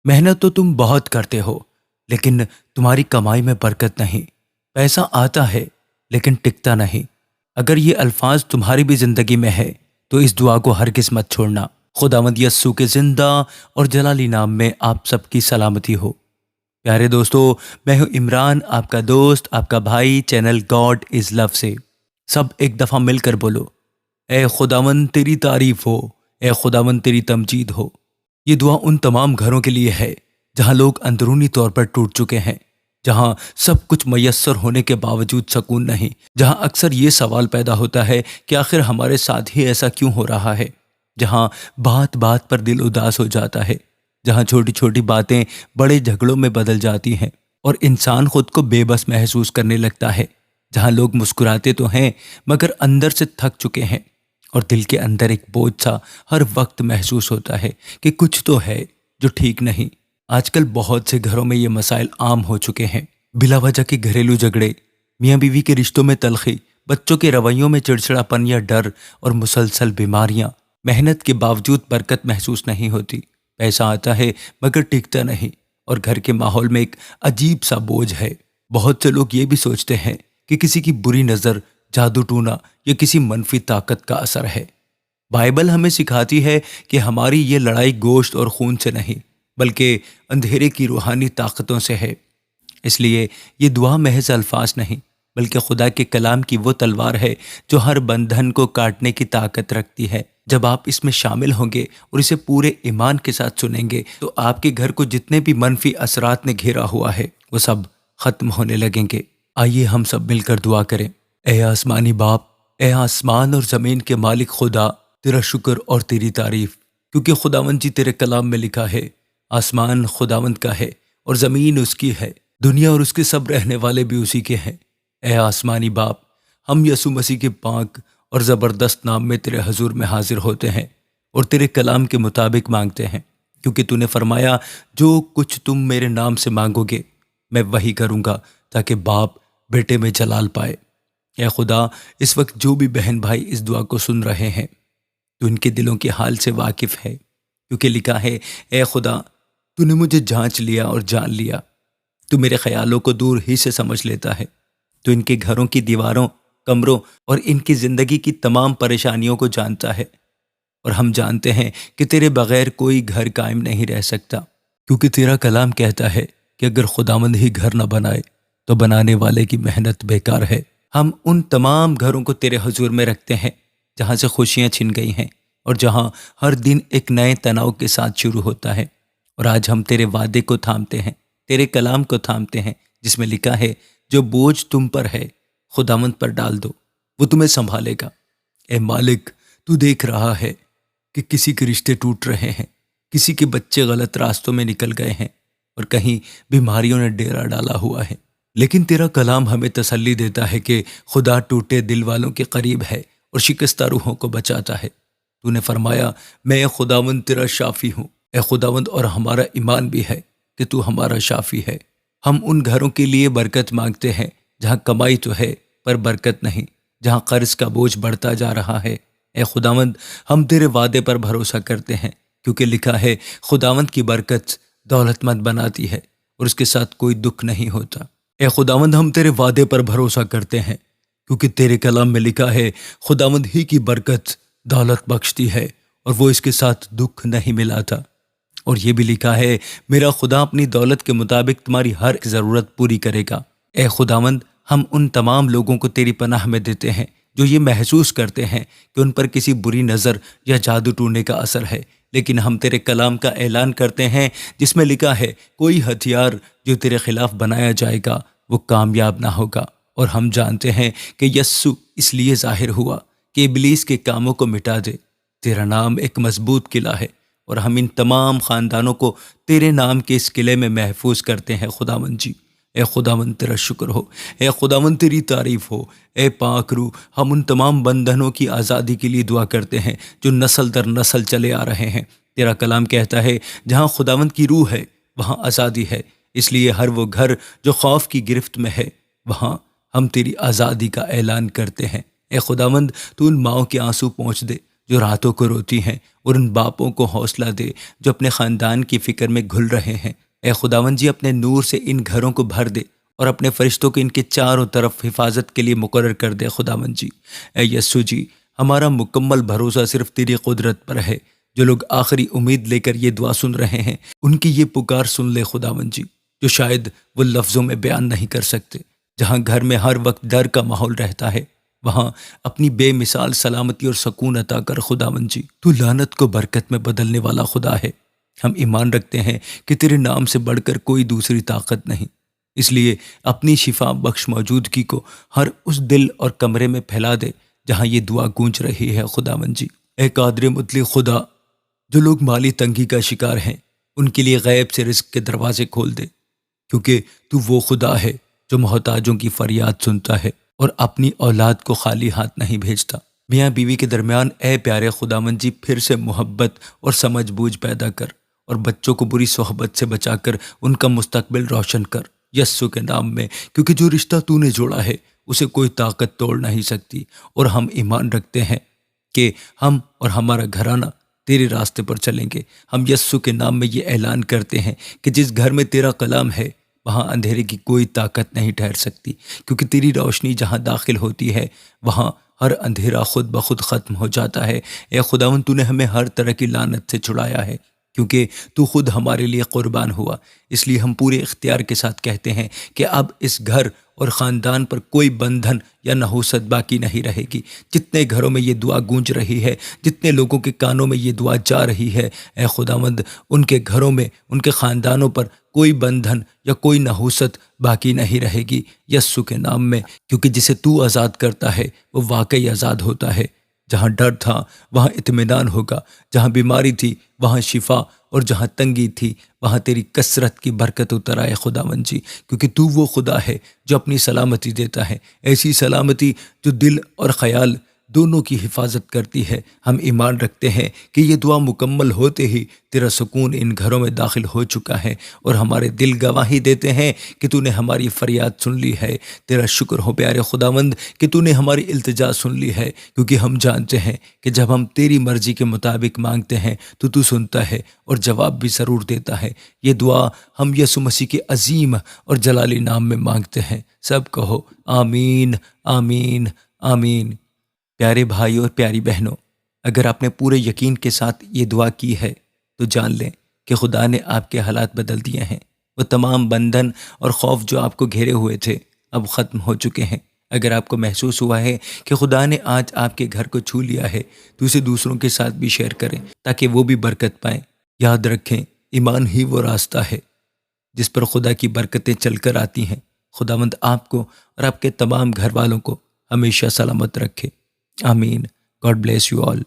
محنت تو تم بہت کرتے ہو، لیکن تمہاری کمائی میں برکت نہیں۔ پیسہ آتا ہے لیکن ٹکتا نہیں۔ اگر یہ الفاظ تمہاری بھی زندگی میں ہے تو اس دعا کو ہرگز مت چھوڑنا۔ خداوند یسوع کے زندہ اور جلالی نام میں آپ سب کی سلامتی ہو۔ پیارے دوستو، میں ہوں عمران، آپ کا دوست، آپ کا بھائی، چینل گاڈ از لو سے۔ سب ایک دفعہ مل کر بولو، اے خداوند تیری تعریف ہو، اے خداوند تیری تمجید ہو۔ یہ دعا ان تمام گھروں کے لیے ہے جہاں لوگ اندرونی طور پر ٹوٹ چکے ہیں، جہاں سب کچھ میسر ہونے کے باوجود سکون نہیں، جہاں اکثر یہ سوال پیدا ہوتا ہے کہ آخر ہمارے ساتھ ہی ایسا کیوں ہو رہا ہے، جہاں بات بات پر دل اداس ہو جاتا ہے، جہاں چھوٹی چھوٹی باتیں بڑے جھگڑوں میں بدل جاتی ہیں اور انسان خود کو بے بس محسوس کرنے لگتا ہے، جہاں لوگ مسکراتے تو ہیں مگر اندر سے تھک چکے ہیں اور دل کے اندر ایک بوجھ سا ہر وقت محسوس ہوتا ہے کہ کچھ تو ہے جو ٹھیک نہیں۔ آج کل بہت سے گھروں میں یہ مسائل عام ہو چکے ہیں۔ بلا وجہ کے گھریلو جھگڑے، میاں بیوی کے رشتوں میں تلخی، بچوں کے رویوں میں چڑچڑاپن یا ڈر اور مسلسل بیماریاں۔ محنت کے باوجود برکت محسوس نہیں ہوتی، پیسہ آتا ہے مگر ٹکتا نہیں، اور گھر کے ماحول میں ایک عجیب سا بوجھ ہے۔ بہت سے لوگ یہ بھی سوچتے ہیں کہ کسی کی بری نظر، جادو ٹونا یا کسی منفی طاقت کا اثر ہے۔ بائبل ہمیں سکھاتی ہے کہ ہماری یہ لڑائی گوشت اور خون سے نہیں بلکہ اندھیرے کی روحانی طاقتوں سے ہے۔ اس لیے یہ دعا محض الفاظ نہیں بلکہ خدا کے کلام کی وہ تلوار ہے جو ہر بندھن کو کاٹنے کی طاقت رکھتی ہے۔ جب آپ اس میں شامل ہوں گے اور اسے پورے ایمان کے ساتھ سنیں گے تو آپ کے گھر کو جتنے بھی منفی اثرات نے گھیرا ہوا ہے وہ سب ختم ہونے لگیں گے۔ آئیے ہم سب مل کر دعا کریں۔ اے آسمانی باپ، اے آسمان اور زمین کے مالک خدا، تیرا شکر اور تیری تعریف، کیونکہ خداوند جی تیرے کلام میں لکھا ہے آسمان خداوند کا ہے اور زمین اس کی ہے، دنیا اور اس کے سب رہنے والے بھی اسی کے ہیں۔ اے آسمانی باپ، ہم یسوع مسیح کے پاک اور زبردست نام میں تیرے حضور میں حاضر ہوتے ہیں اور تیرے کلام کے مطابق مانگتے ہیں، کیونکہ تو نے فرمایا جو کچھ تم میرے نام سے مانگو گے میں وہی کروں گا، تاکہ باپ بیٹے میں جلال پائے۔ اے خدا، اس وقت جو بھی بہن بھائی اس دعا کو سن رہے ہیں تو ان کے دلوں کے حال سے واقف ہے، کیونکہ لکھا ہے اے خدا تو نے مجھے جانچ لیا اور جان لیا، تو میرے خیالوں کو دور ہی سے سمجھ لیتا ہے، تو ان کے گھروں کی دیواروں، کمروں اور ان کی زندگی کی تمام پریشانیوں کو جانتا ہے۔ اور ہم جانتے ہیں کہ تیرے بغیر کوئی گھر قائم نہیں رہ سکتا، کیونکہ تیرا کلام کہتا ہے کہ اگر خداوند ہی گھر نہ بنائے تو بنانے والے کی محنت بیکار ہے۔ ہم ان تمام گھروں کو تیرے حضور میں رکھتے ہیں جہاں سے خوشیاں چھن گئی ہیں اور جہاں ہر دن ایک نئے تناؤ کے ساتھ شروع ہوتا ہے، اور آج ہم تیرے وعدے کو تھامتے ہیں، تیرے کلام کو تھامتے ہیں، جس میں لکھا ہے جو بوجھ تم پر ہے خداوند پر ڈال دو، وہ تمہیں سنبھالے گا۔ اے مالک، تو دیکھ رہا ہے کہ کسی کے رشتے ٹوٹ رہے ہیں، کسی کے بچے غلط راستوں میں نکل گئے ہیں اور کہیں بیماریوں نے ڈیرا ڈالا ہوا ہے، لیکن تیرا کلام ہمیں تسلی دیتا ہے کہ خدا ٹوٹے دل والوں کے قریب ہے اور شکستہ روحوں کو بچاتا ہے۔ تو نے فرمایا میں خداوند تیرا شافی ہوں۔ اے خداوند، اور ہمارا ایمان بھی ہے کہ تو ہمارا شافی ہے۔ ہم ان گھروں کے لیے برکت مانگتے ہیں جہاں کمائی تو ہے پر برکت نہیں، جہاں قرض کا بوجھ بڑھتا جا رہا ہے۔ اے خداوند، ہم تیرے وعدے پر بھروسہ کرتے ہیں، کیونکہ لکھا ہے خداوند کی برکت دولت مند بناتی ہے اور اس کے ساتھ کوئی دکھ نہیں ہوتا۔ اے خداوند، ہم تیرے وعدے پر بھروسہ کرتے ہیں، کیونکہ تیرے کلام میں لکھا ہے خداوند ہی کی برکت دولت بخشتی ہے اور وہ اس کے ساتھ دکھ نہیں ملاتا۔ اور یہ بھی لکھا ہے میرا خدا اپنی دولت کے مطابق تمہاری ہر ضرورت پوری کرے گا۔ اے خداوند، ہم ان تمام لوگوں کو تیری پناہ میں دیتے ہیں جو یہ محسوس کرتے ہیں کہ ان پر کسی بری نظر یا جادو ٹونے کا اثر ہے، لیکن ہم تیرے کلام کا اعلان کرتے ہیں جس میں لکھا ہے کوئی ہتھیار جو تیرے خلاف بنایا جائے گا وہ کامیاب نہ ہوگا۔ اور ہم جانتے ہیں کہ یسوع اس لیے ظاہر ہوا کہ ابلیس کے کاموں کو مٹا دے۔ تیرا نام ایک مضبوط قلعہ ہے اور ہم ان تمام خاندانوں کو تیرے نام کے اس قلعے میں محفوظ کرتے ہیں خداوند جی۔ اے خداوند تیرا شکر ہو، اے خداوند تیری تعریف ہو۔ اے پاک روح، ہم ان تمام بندھنوں کی آزادی کے لیے دعا کرتے ہیں جو نسل در نسل چلے آ رہے ہیں۔ تیرا کلام کہتا ہے جہاں خداوند کی روح ہے وہاں آزادی ہے، اس لیے ہر وہ گھر جو خوف کی گرفت میں ہے وہاں ہم تیری آزادی کا اعلان کرتے ہیں۔ اے خداوند، تو ان ماؤں کے آنسو پہنچ دے جو راتوں کو روتی ہیں، اور ان باپوں کو حوصلہ دے جو اپنے خاندان کی فکر میں گھل رہے ہیں۔ اے خداوند جی، اپنے نور سے ان گھروں کو بھر دے اور اپنے فرشتوں کو ان کے چاروں طرف حفاظت کے لیے مقرر کر دے خداوند جی۔ اے یسوع جی، ہمارا مکمل بھروسہ صرف تیری قدرت پر ہے۔ جو لوگ آخری امید لے کر یہ دعا سن رہے ہیں، ان کی یہ پکار سن لے خداوند جی، جو شاید وہ لفظوں میں بیان نہیں کر سکتے۔ جہاں گھر میں ہر وقت ڈر کا ماحول رہتا ہے، وہاں اپنی بے مثال سلامتی اور سکون عطا کر خداوند جی۔ تو لعنت کو برکت میں بدلنے والا خدا ہے۔ ہم ایمان رکھتے ہیں کہ تیرے نام سے بڑھ کر کوئی دوسری طاقت نہیں، اس لیے اپنی شفا بخش موجودگی کو ہر اس دل اور کمرے میں پھیلا دے جہاں یہ دعا گونج رہی ہے خداوند جی۔ اے قادر مطلق خدا، جو لوگ مالی تنگی کا شکار ہیں، ان کے لیے غیب سے رزق کے دروازے کھول دے، کیونکہ تو وہ خدا ہے جو محتاجوں کی فریاد سنتا ہے اور اپنی اولاد کو خالی ہاتھ نہیں بھیجتا۔ میاں بیوی کے درمیان اے پیارے خداوند جی پھر سے محبت اور سمجھ بوجھ پیدا کر، اور بچوں کو بری صحبت سے بچا کر ان کا مستقبل روشن کر یسوع کے نام میں، کیونکہ جو رشتہ تو نے جوڑا ہے اسے کوئی طاقت توڑ نہیں سکتی۔ اور ہم ایمان رکھتے ہیں کہ ہم اور ہمارا گھرانہ تیرے راستے پر چلیں گے۔ ہم یسوع کے نام میں یہ اعلان کرتے ہیں کہ جس گھر میں تیرا کلام ہے وہاں اندھیرے کی کوئی طاقت نہیں ٹھہر سکتی، کیونکہ تیری روشنی جہاں داخل ہوتی ہے وہاں ہر اندھیرا خود بخود ختم ہو جاتا ہے۔ اے خداوند، تو نے ہمیں ہر طرح کی لعنت سے چھڑایا ہے، کیونکہ تو خود ہمارے لیے قربان ہوا۔ اس لیے ہم پورے اختیار کے ساتھ کہتے ہیں کہ اب اس گھر اور خاندان پر کوئی بندھن یا نحوست باقی نہیں رہے گی۔ جتنے گھروں میں یہ دعا گونج رہی ہے، جتنے لوگوں کے کانوں میں یہ دعا جا رہی ہے، اے خداوند، ان کے گھروں میں، ان کے خاندانوں پر کوئی بندھن یا کوئی نحوست باقی نہیں رہے گی یسوع کے نام میں، کیونکہ جسے تو آزاد کرتا ہے وہ واقعی آزاد ہوتا ہے۔ جہاں ڈر تھا وہاں اطمینان ہوگا، جہاں بیماری تھی وہاں شفا، اور جہاں تنگی تھی وہاں تیری کثرت کی برکت اتر آئے خداوند جی، کیونکہ تو وہ خدا ہے جو اپنی سلامتی دیتا ہے، ایسی سلامتی جو دل اور خیال دونوں کی حفاظت کرتی ہے۔ ہم ایمان رکھتے ہیں کہ یہ دعا مکمل ہوتے ہی تیرا سکون ان گھروں میں داخل ہو چکا ہے، اور ہمارے دل گواہی دیتے ہیں کہ تو نے ہماری فریاد سن لی ہے۔ تیرا شکر ہو پیارے خداوند کہ تو نے ہماری التجا سن لی ہے، کیونکہ ہم جانتے ہیں کہ جب ہم تیری مرضی کے مطابق مانگتے ہیں تو سنتا ہے اور جواب بھی ضرور دیتا ہے۔ یہ دعا ہم یسوع مسیح کے عظیم اور جلالی نام میں مانگتے ہیں۔ سب کہو آمین، آمین، آمین۔ پیارے بھائی اور پیاری بہنوں، اگر آپ نے پورے یقین کے ساتھ یہ دعا کی ہے تو جان لیں کہ خدا نے آپ کے حالات بدل دیے ہیں۔ وہ تمام بندھن اور خوف جو آپ کو گھیرے ہوئے تھے اب ختم ہو چکے ہیں۔ اگر آپ کو محسوس ہوا ہے کہ خدا نے آج آپ کے گھر کو چھو لیا ہے تو اسے دوسروں کے ساتھ بھی شیئر کریں تاکہ وہ بھی برکت پائیں۔ یاد رکھیں، ایمان ہی وہ راستہ ہے جس پر خدا کی برکتیں چل کر آتی ہیں۔ خداوند آپ کو اور آپ کے تمام گھر والوں کو ہمیشہ سلامت رکھے۔ آمین۔ God bless you all.